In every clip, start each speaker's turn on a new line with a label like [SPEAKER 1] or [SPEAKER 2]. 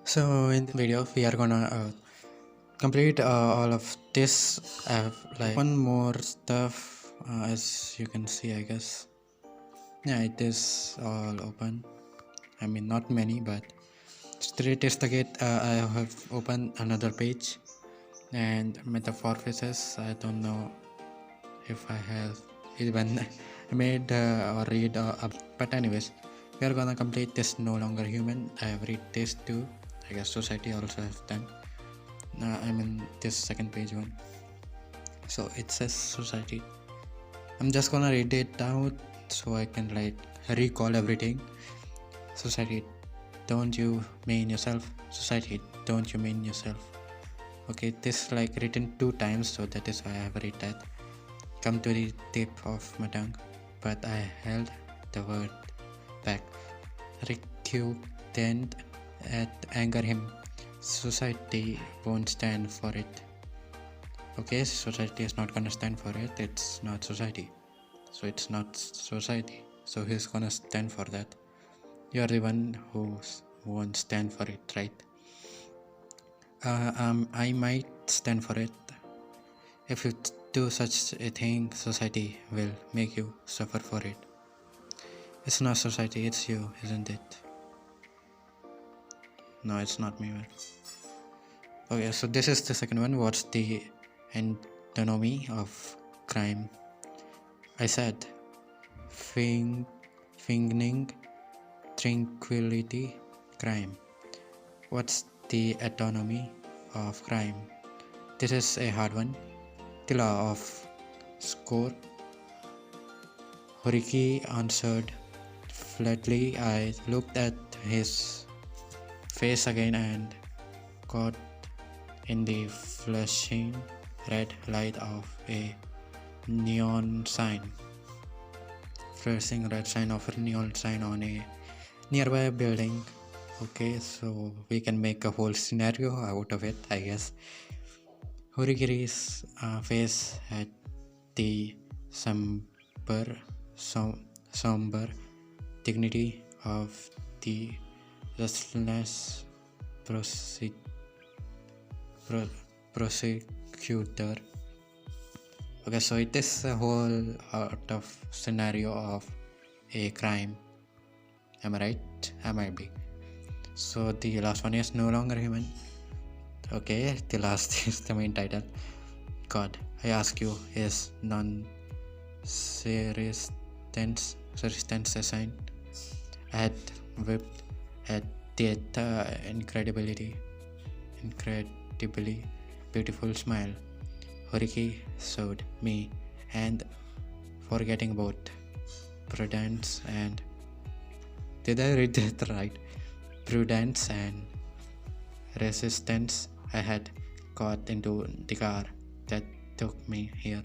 [SPEAKER 1] So in this video, we are gonna complete all of this. I have like one more stuff, as you can see, I guess. Yeah, it is all open. I mean, not many, but straight Testagate. I have opened another page, and Metamorphosis. I don't know if I have even made or read but anyways, we are gonna complete this no longer human. I have read this too. I guess society also have done. I mean this second page one. So it says society. I'm just gonna read it out so I can like recall everything. Society, don't you mean yourself? Society, don't you mean yourself? Okay, this like written 2 times, so that is why I have read that. Come to the tip of my tongue, but I held the word back. Recruited at anger him. Society won't stand for it. Okay, society is not gonna stand for it. It's not society, so it's not society. So who's gonna stand for that? You're the one who won't stand for it, right? I might stand for it. If you do such a thing, society will make you suffer for it. It's not society, it's you, isn't it? No, it's not me, man. Okay, so this is the second one. What's the antinomy of crime? I said, feigning tranquility, crime. What's the antinomy of crime? This is a hard one. The law of score. Horiki answered flatly. I looked at his face again and caught in the flashing red light of a neon sign. Flashing red sign of a neon sign on a nearby building. Okay, so we can make a whole scenario out of it, I guess. Horigiri's face had the somber dignity of the restless prosecutor. Okay, so it is a whole out of scenario of a crime. Am I right? I might be. So the last one is no longer human. Okay, the last is the main title. God, I ask you, is non-resistance a sign? I had whipped at that incredibly beautiful smile. Horiki showed me, and forgetting about prudence and did I read that right? Prudence and resistance. I had got into the car that took me here.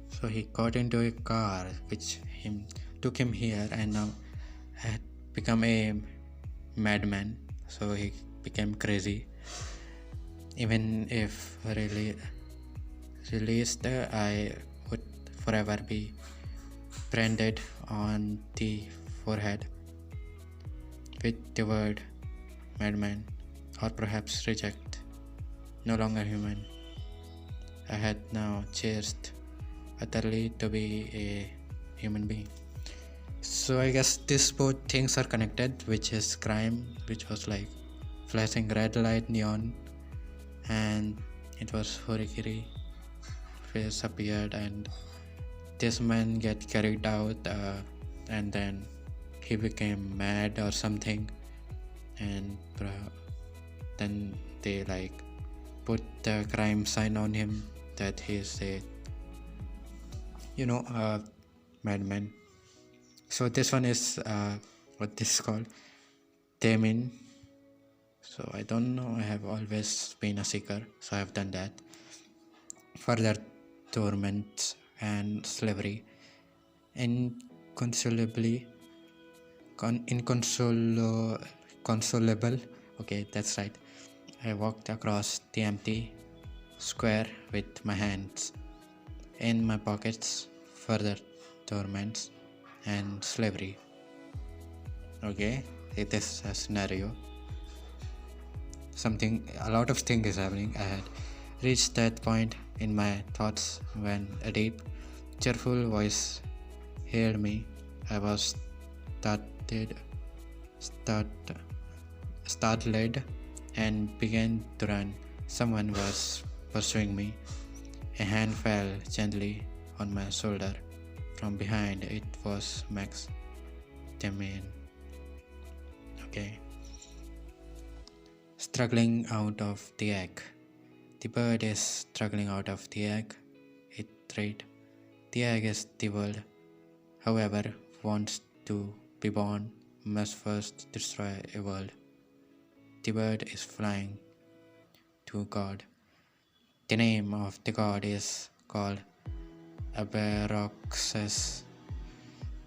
[SPEAKER 1] So he got into a car which took him here, and now had become a madman. So he became crazy. Even if released, I would forever be branded on the forehead with the word madman, or perhaps reject, no longer human. I had now changed utterly to be a human being. So I guess these both things are connected, which is crime, which was like flashing red light neon, and it was Horikiri face appeared, and this man get carried out, and then he became mad or something, and then they like put the crime sign on him that he is a madman. So this one is what this is called, Temin. So I don't know, I have always been a seeker, so I have done that. Further torments and slavery, inconsolably inconsolable. Okay, that's right. I walked across the empty square with my hands in my pockets. Further torments and slavery. Okay, it is a scenario. a lot of things is happening. I had reached that point in my thoughts when a deep, cheerful voice hailed me. I was started, start, startled and began to run. Someone was pursuing me. A hand fell gently on my shoulder. From behind, it was Max Damian. Okay. Struggling out of the egg. The bird is struggling out of the egg. It read. The egg is the world. Whoever wants to be born must first destroy a world. The bird is flying to God. The name of the god is called Aberoxus.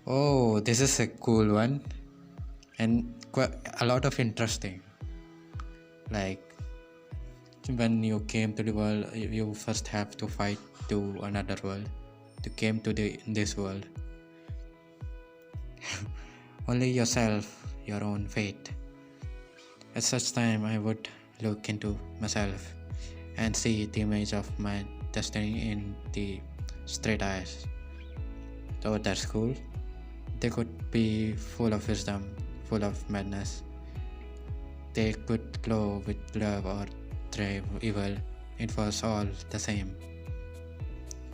[SPEAKER 1] Oh, this is a cool one, and a lot of interesting. Like when you came to the world, you first have to fight to another world to came to this world. Only yourself, your own fate. At such time, I would look into myself and see the image of my destiny in the straight eyes. Oh, that's cool. They could be full of wisdom, full of madness. They could glow with love or thrive evil. It was all the same.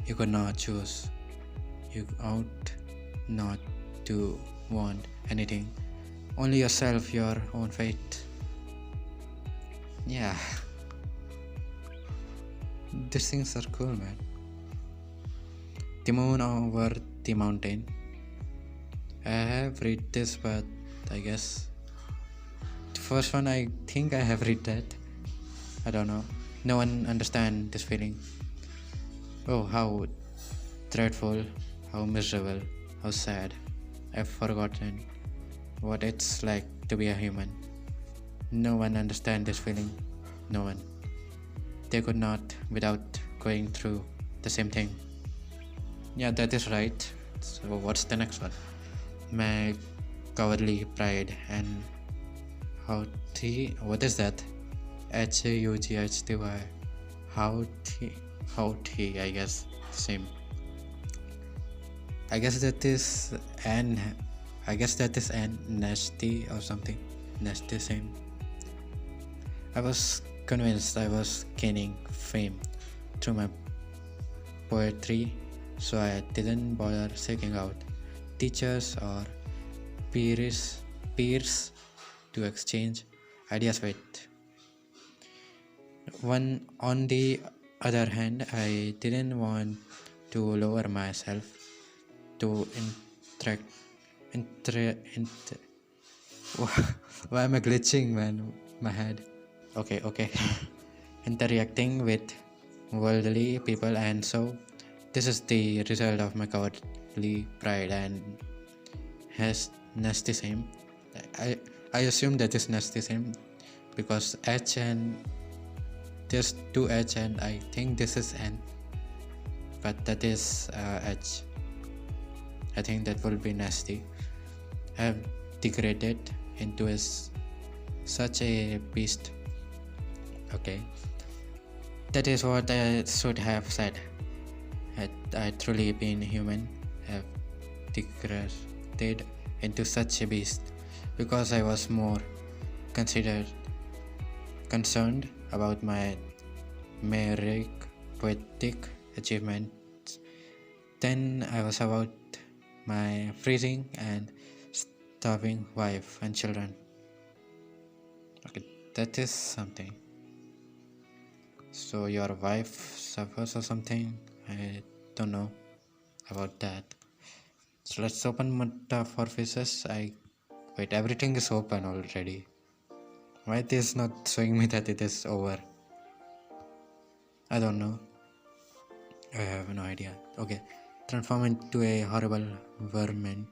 [SPEAKER 1] You could not choose. You ought not to want anything. Only yourself, your own fate. Yeah. These things are cool, man. The moon over the mountain. I have read this, but I guess the first one I think I have read that. I don't know. No one understands this feeling. Oh, how dreadful, how miserable, how sad. I've forgotten what it's like to be a human. No one understands this feeling. No one. They could not without going through the same thing. Yeah, that is right. So what's the next one? My cowardly pride and haughty. What is that? Haughty. Haughty. I guess same. I guess that is an. I guess that is an nasty or something. Nasty same. I was convinced I was gaining fame through my poetry, so I didn't bother seeking out teachers or peers to exchange ideas with. On the other hand, I didn't want to lower myself to interact. Why am I glitching, man? My head. Okay. Interacting with worldly people, and so this is the result of my cowardly pride and has nastism. I assume that is nastism because H and there's two H and I think this is N, but that is H. I think that will be nasty. I have degraded into such a beast. Okay, that is what I should have said. Had I truly been human, have degraded into such a beast because I was more concerned about my merrick poetic achievements than I was about my freezing and starving wife and children. Okay, that is something. So your wife suffers or something? I don't know about that. So let's open metamorphosis. Wait, everything is open already. Why it is not showing me that it is over? I don't know. I have no idea. Okay, transform into a horrible vermin.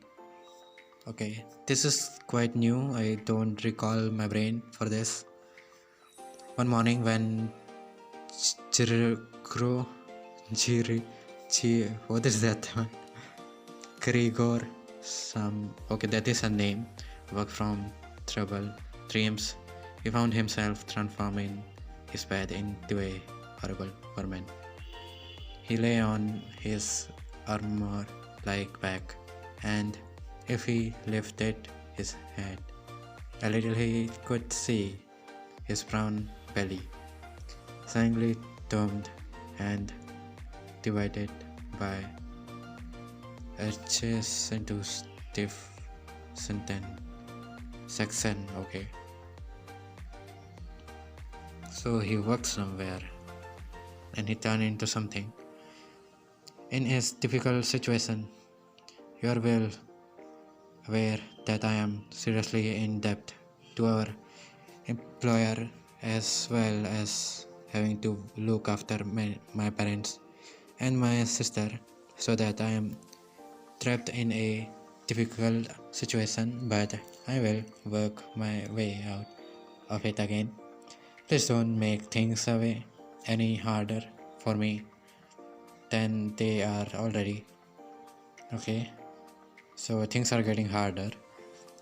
[SPEAKER 1] Okay, this is quite new. I don't recall my brain for this. One morning when what is that one? Grigor, okay, that is a name. Work from trouble, dreams, he found himself transforming his bed into a horrible vermin. He lay on his armor like back, and if he lifted his head a little, he could see his brown belly, slightly domed and divided by arches into stiff section. Okay, so he worked somewhere and he turned into something. In his difficult situation, you are well aware that I am seriously in debt to our employer, as well as having to look after my parents and my sister, so that I am trapped in a difficult situation, but I will work my way out of it again. Please don't make things any harder for me than they are already. Okay, so things are getting harder,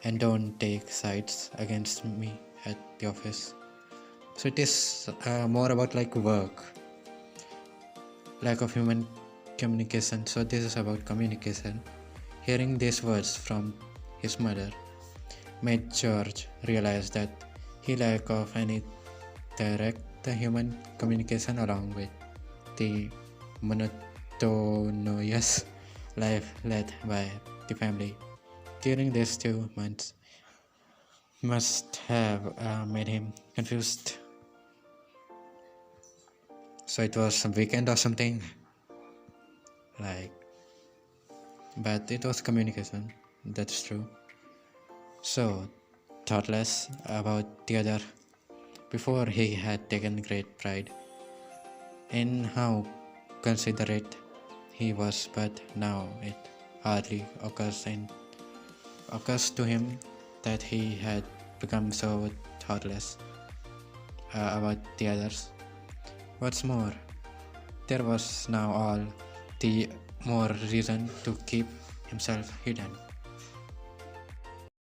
[SPEAKER 1] and don't take sides against me at the office. So it is more about like work, lack of human communication. So this is about communication. Hearing these words from his mother made George realize that he lacked of any direct human communication, along with the monotonous life led by the family during these 2 months must have made him confused. So it was some weekend or something, like, but it was communication, that's true. So thoughtless about the other, before he had taken great pride in how considerate he was, but now it hardly occurs to him that he had become so thoughtless about the others. What's more, there was now all the more reason to keep himself hidden.